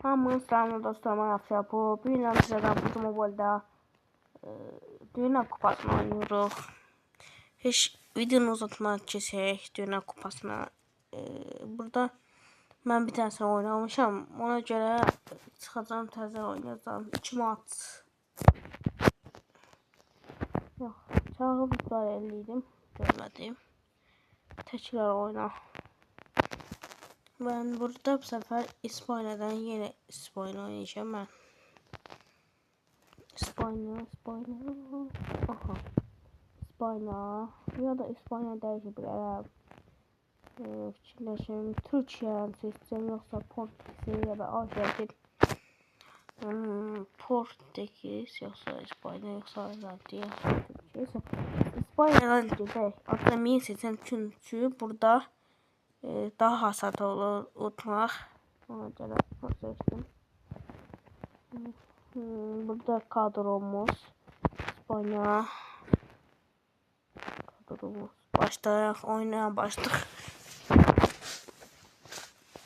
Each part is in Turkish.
Hamınız salamlar dostlar, mən Afşar bu. Bu gün sizlərdən bu mobildə Dünya Kupasını oynuyoruz. Heç videonu uzatmadan keçək Dünya Kupasına. Burada mən bir tanesini oynamışam. Ona görə çıxacağım, təzə oynayacağım. 2 maç. Yox, çağırıb iptal eləydim. Görmədim. Təkrar oyna. Ben burada bu sefer İspanya'dan yine İspanya oynayacağım ben. İspanya. Aha. İspanya. Ya da İspanya değişebilirim. Fikirləşim. Türkiye'den seçeceğim yoksa Portekiz ya da Arjantin. Portekiz yoksa İspanya yoksa Arjantin. İspanya'dan gidelim. Akademiyi seçeceğim çünkü burada daha hasat olur unutmaq. Ona görə seçdim. Burada kadromuz İspanya kadromuz. Başlayaq, oynaya başlayaq.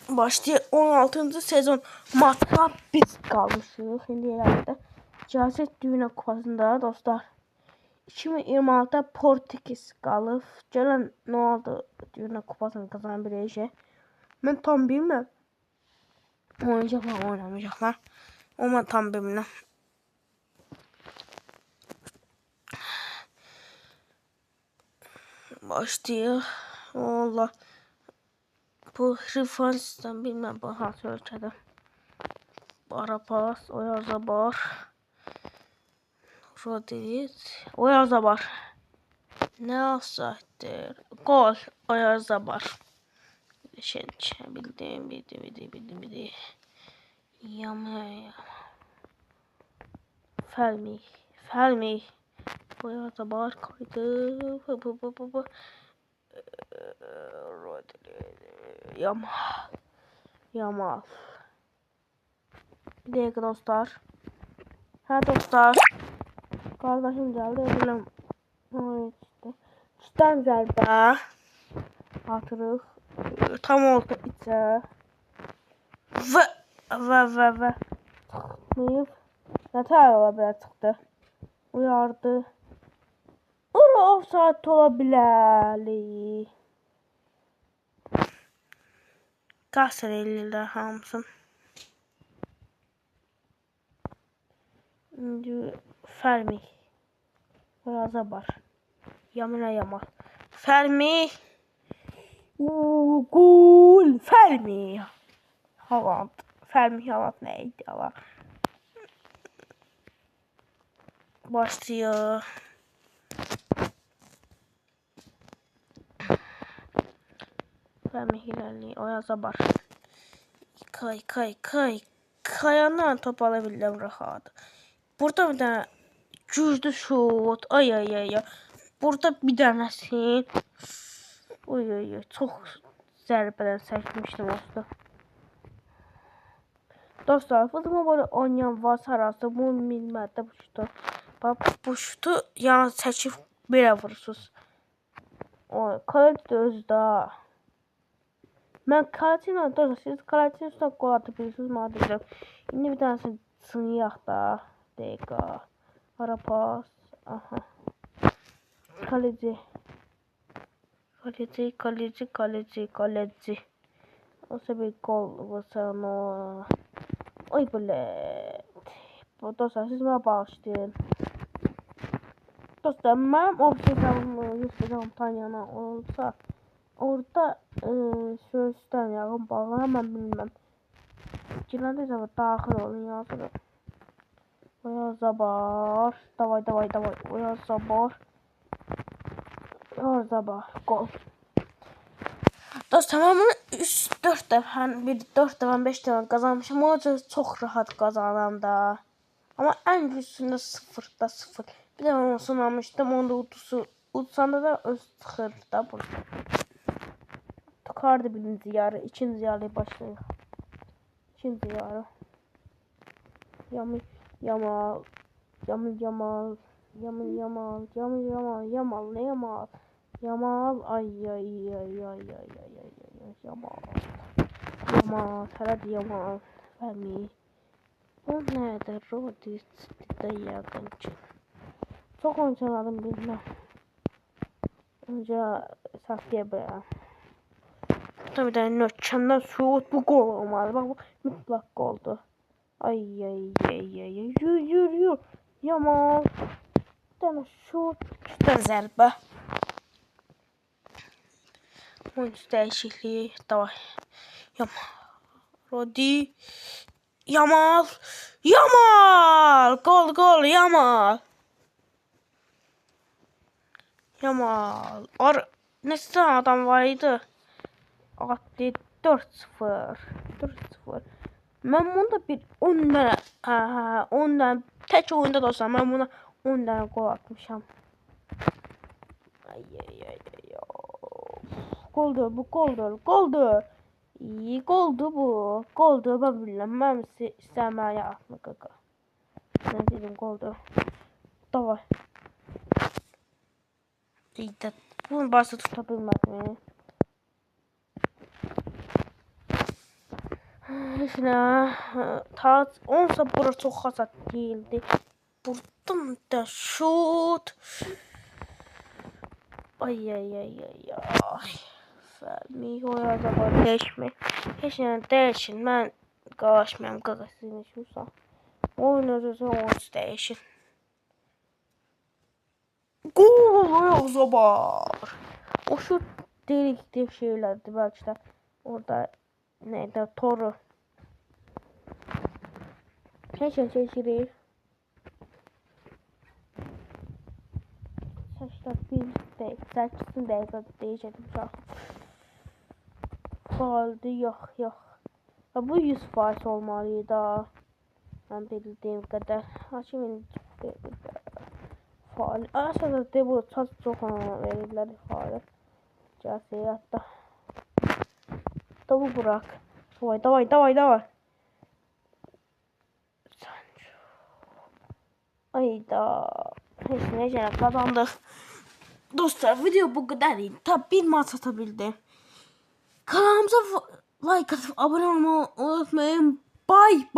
Başlayaq 16. sezon maçda biz qalmışıq. İndi yerdə Cazet Dünya Kupasında dostlar 2026'da Portekiz qalıb. Gələn nə oldu Dünya Kupasını qazana biləcək. Mən tam bilmirəm. Oynayacaqlar, oynamayacaqlar. Ama tam bilmirəm. Başlayaq. Allah. Bu Hrifanistan bilmem bu hansı ölkədə. Barapas, Oyarzabal. Rodriguez, Oyarzabal. Ne offside'dir? Gol, Oyarzabal. Bildim. Yama. Felmi. Oyarzabal kaydı. Yamal. Bir dakika dostlar. Ha dostlar. Kardeşim geldi. Edelim. İşte. Üstten zərbə. Atırıq. Tam oldu içə. Və. Çıxmayıb. Nətər ola bilər çıxdı. Uyardı. Ora offside ola bilərli. Qasır eləyirlər hamısın. Fermi. Oyarzabal. Yamal. Fermi. Gol. Fermi. Haaland. Fermi Haaland neydi Allah. Başlıyor. Fermi ilerliyor. Oyarzabal. Kayandan top alabildim rahat. Burada bir tane güçlü şut. Ay. Burada bir tanesin. Oy. Çok zərbədən çəkmişdim aslında. Dostlar, futbol böyle oynayan varsa arası bunu bilmədi bu şutu. Bak bu şutu yana çəkib belə vurursunuz. O kaleci de özü da. Ben kaleciyle dostlar siz kalecinin üstüne gol atabilirsiniz madem. Şimdi bir tanesi sınıyaq da. Dakika. Ara pas. Aha. Kaleci. O bir gol vursan o. Oy böyle. Dostlar siz bana bağışlayın. Dostlar benim obsesifim Instagram Tanyana olsa orada sözden yakın bağlı hemen bilmem. Girəndə zaman daxil olun yazılır. Oyarzabal. Davay. Oyarzabal. Gol. Dostlar ben bunu 3-4 dəfə, 4 dəfə, 5 dəfə qazanmışım. O çox rahat qazanam da. Ama en güçlüsünde 0'da 0. Bir de onu sınamıştım. Onda utsanda da öz çıxırdı da burada. Tukardı birinci yarı. İkinci yarı başlayıq. İkinci yarı. Yamal. Ay. Yamal. Hadi Yamal. Femi. O nerede? Rodis'te yakınca. Çok oyuncularım bilmem. Önce saklayabilirim. Tabii de nöçenden şut bu gol olmaz. Bak bu mutlak goldu. Ay ay ay ay ay. Yürü. Yamal. Bir tane şut. İşte zərбə. Oyuncu değişikliği. Davay. Yamal. Rodi. Yamal. Yamal. Gol. Yamal. Yamal. Neyse adam vardı. Attı 4-0. Ben bunda bir 10 tane 10 tane tek oyunda da olsam ben buna 10 tane gol atmışam. Ay. Goldu. İyi goldu bu. Goldu ben bilmem. Ben istemeye atmak kaka. Ne dedim goldu. Davay. İyi de bunu başta tutabilmek mi? Şimdi onsa bura çok hasat değildi. Vurdum da şut. Ay. Femi o zaman değişme. Hiç yani değişin. Ben karışmayayım kakasını şursa. Oynuyorsa oyuncu değişin. Gol o zaman. O şut delikli şeylerdi belki de. Orada neydi? Toru. Seçilir. Saçlar bir değil. Saçsın değil. Değişelim çok. Faaldi yok. Ya bu 100% olmalıydı. Ben bildiğim kadar. Haşim'in faal. Aslında de bu çok verirler faal. Casiyatta. Tabu bırak. Davay. Ayda. Neyse kazandık. Dostlar video bu kadar değil. Tabi bir maç atabildi. Kanalımıza like atıp abone olmayı unutmayın. Bye.